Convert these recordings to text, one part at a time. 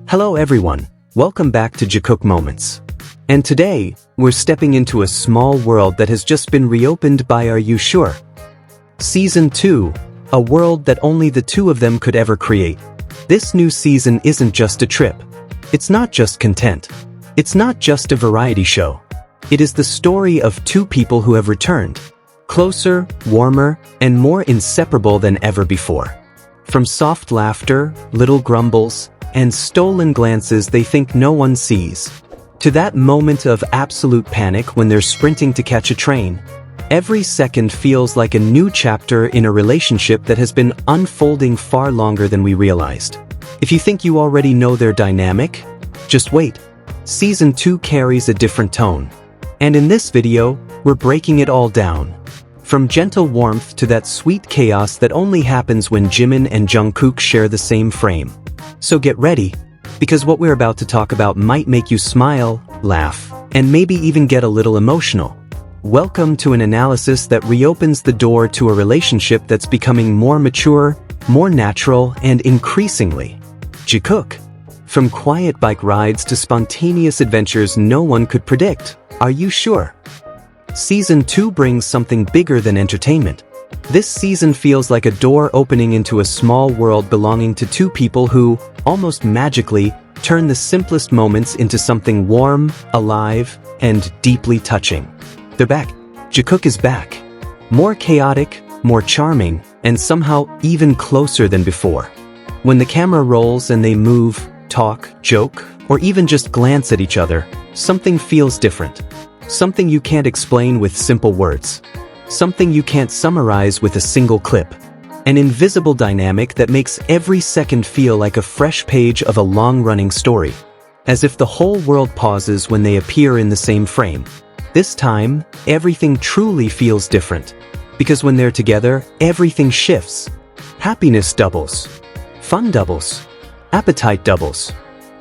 Hello everyone, welcome back to Jikook Moments. And today, we're stepping into a small world that has just been reopened by Are You Sure? Season 2, a world that only the two of them could ever create. This new season isn't just a trip. It's not just content. It's not just a variety show. It is the story of two people who have returned. Closer, warmer, and more inseparable than ever before. From soft laughter, little grumbles, and stolen glances they think no one sees, to that moment of absolute panic when they're sprinting to catch a train. Every second feels like a new chapter in a relationship that has been unfolding far longer than we realized. If you think you already know their dynamic, just wait. Season 2 carries a different tone. And in this video, we're breaking it all down. From gentle warmth to that sweet chaos that only happens when Jimin and Jungkook share the same frame. So get ready, because what we're about to talk about might make you smile, laugh, and maybe even get a little emotional. Welcome to an analysis that reopens the door to a relationship that's becoming more mature, more natural, and increasingly Jikook. From quiet bike rides to spontaneous adventures no one could predict. Are you sure? Season 2 brings something bigger than entertainment. This season feels like a door opening into a small world belonging to two people who, almost magically, turn the simplest moments into something warm, alive, and deeply touching. They're back. Jikook is back. More chaotic, more charming, and somehow even closer than before. When the camera rolls and they move, talk, joke, or even just glance at each other, something feels different. Something you can't explain with simple words. Something you can't summarize with a single clip. An invisible dynamic that makes every second feel like a fresh page of a long-running story. As if the whole world pauses when they appear in the same frame. This time, everything truly feels different. Because when they're together, everything shifts. Happiness doubles. Fun doubles. Appetite doubles.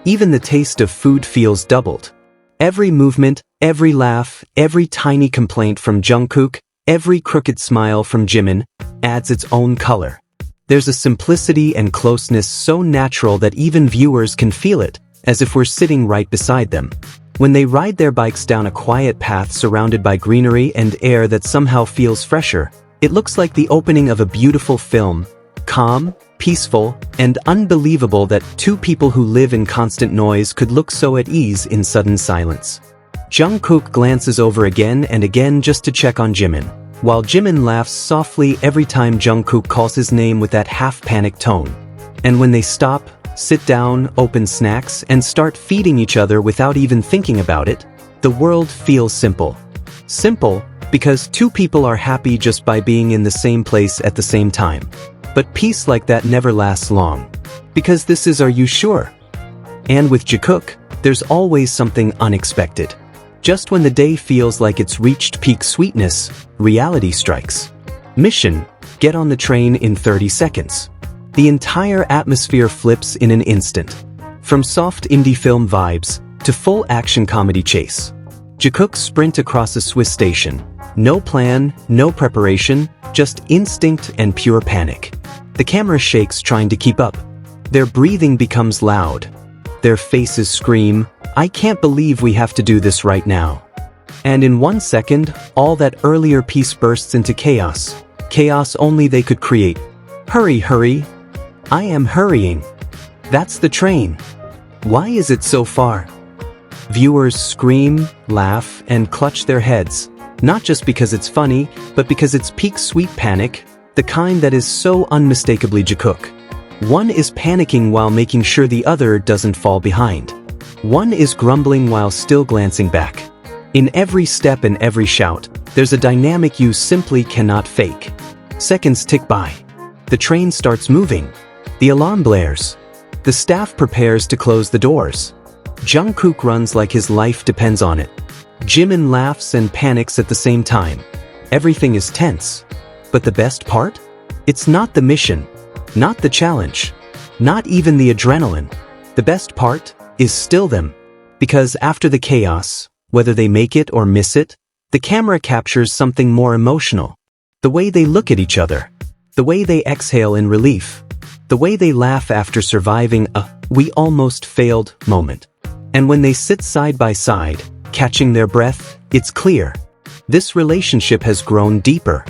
Even the taste of food feels doubled. Every movement, every laugh, every tiny complaint from Jungkook, every crooked smile from Jimin, adds its own color. There's a simplicity and closeness so natural that even viewers can feel it, as if we're sitting right beside them. When they ride their bikes down a quiet path surrounded by greenery and air that somehow feels fresher, it looks like the opening of a beautiful film. Calm, peaceful, and unbelievable that two people who live in constant noise could look so at ease in sudden silence. Jungkook glances over again and again just to check on Jimin, while Jimin laughs softly every time Jungkook calls his name with that half-panicked tone. And when they stop, sit down, open snacks, and start feeding each other without even thinking about it, the world feels simple. Simple because two people are happy just by being in the same place at the same time. But peace like that never lasts long. Because this is Are You Sure? And with Jikook, there's always something unexpected. Just when the day feels like it's reached peak sweetness, reality strikes. Mission: get on the train in 30 seconds. The entire atmosphere flips in an instant. From soft indie film vibes to full action comedy chase. Jikook sprint across a Swiss station. No plan, no preparation, just instinct and pure panic. The camera shakes trying to keep up. Their breathing becomes loud. Their faces scream, "I can't believe we have to do this right now." And in 1 second, all that earlier peace bursts into chaos. Chaos only they could create. Hurry, hurry. I am hurrying. That's the train. Why is it so far? Viewers scream, laugh, and clutch their heads. Not just because it's funny, but because it's peak sweet panic, the kind that is so unmistakably Jikook. One is panicking while making sure the other doesn't fall behind. One is grumbling while still glancing back. In every step and every shout, there's a dynamic you simply cannot fake. Seconds tick by. The train starts moving. The alarm blares. The staff prepares to close the doors. Jungkook runs like his life depends on it. Jimin laughs and panics at the same time. Everything is tense. But the best part? It's not the mission, not the challenge, not even the adrenaline. The best part is still them. Because after the chaos, whether they make it or miss it, the camera captures something more emotional. The way they look at each other. The way they exhale in relief. The way they laugh after surviving a we almost failed moment. And when they sit side by side, catching their breath, it's clear. This relationship has grown deeper.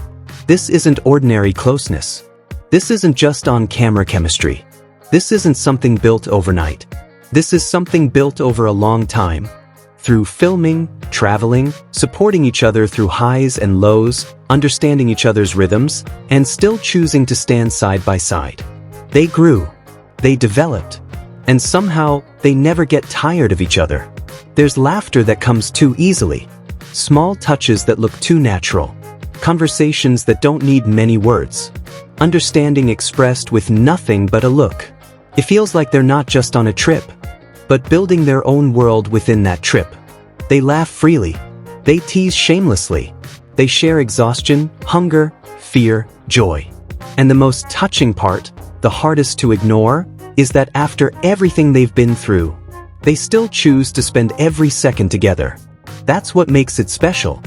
This isn't ordinary closeness. This isn't just on-camera chemistry. This isn't something built overnight. This is something built over a long time. Through filming, traveling, supporting each other through highs and lows, understanding each other's rhythms, and still choosing to stand side by side. They grew. They developed. And somehow, they never get tired of each other. There's laughter that comes too easily. Small touches that look too natural. Conversations that don't need many words. Understanding expressed with nothing but a look. It feels like they're not just on a trip, but building their own world within that trip. They laugh freely. They tease shamelessly. They share exhaustion, hunger, fear, joy. And the most touching part, the hardest to ignore, is that after everything they've been through, they still choose to spend every second together. That's what makes it special.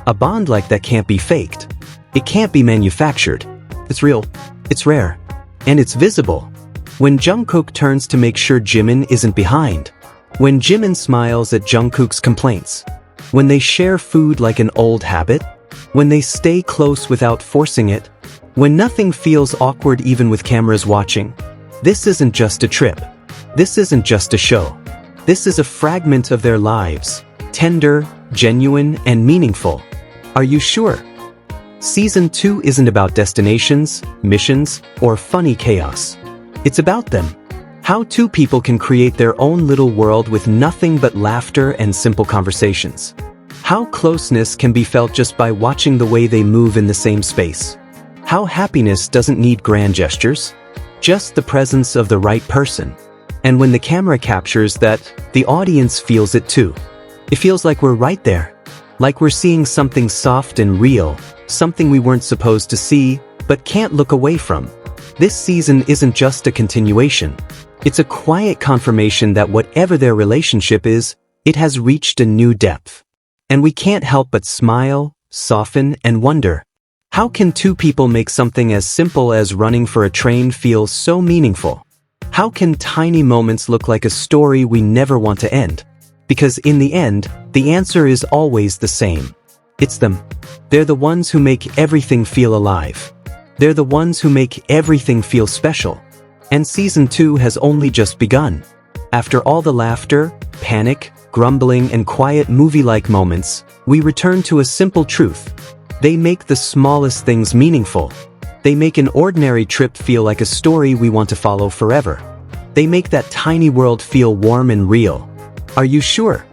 A bond like that can't be faked. It can't be manufactured. It's real, it's rare, and it's visible. When Jungkook turns to make sure Jimin isn't behind. When Jimin smiles at Jungkook's complaints. When they share food like an old habit. When they stay close without forcing it. When nothing feels awkward even with cameras watching. This isn't just a trip. This isn't just a show. This is a fragment of their lives. Tender, genuine, and meaningful. Are you sure? Season 2 isn't about destinations, missions, or funny chaos. It's about them. How two people can create their own little world with nothing but laughter and simple conversations. How closeness can be felt just by watching the way they move in the same space. How happiness doesn't need grand gestures, just the presence of the right person. And when the camera captures that, the audience feels it too. It feels like we're right there. Like we're seeing something soft and real, something we weren't supposed to see, but can't look away from. This season isn't just a continuation. It's a quiet confirmation that whatever their relationship is, it has reached a new depth. And we can't help but smile, soften, and wonder. How can two people make something as simple as running for a train feel so meaningful? How can tiny moments look like a story we never want to end? Because in the end, the answer is always the same. It's them. They're the ones who make everything feel alive. They're the ones who make everything feel special. And Season 2 has only just begun. After all the laughter, panic, grumbling, and quiet movie-like moments, we return to a simple truth. They make the smallest things meaningful. They make an ordinary trip feel like a story we want to follow forever. They make that tiny world feel warm and real. Are you sure?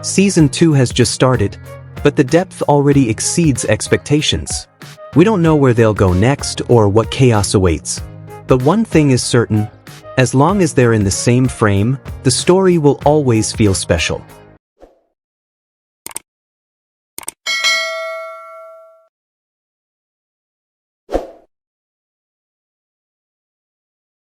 Season 2 has just started, but the depth already exceeds expectations. We don't know where they'll go next or what chaos awaits. But one thing is certain, as long as they're in the same frame, the story will always feel special.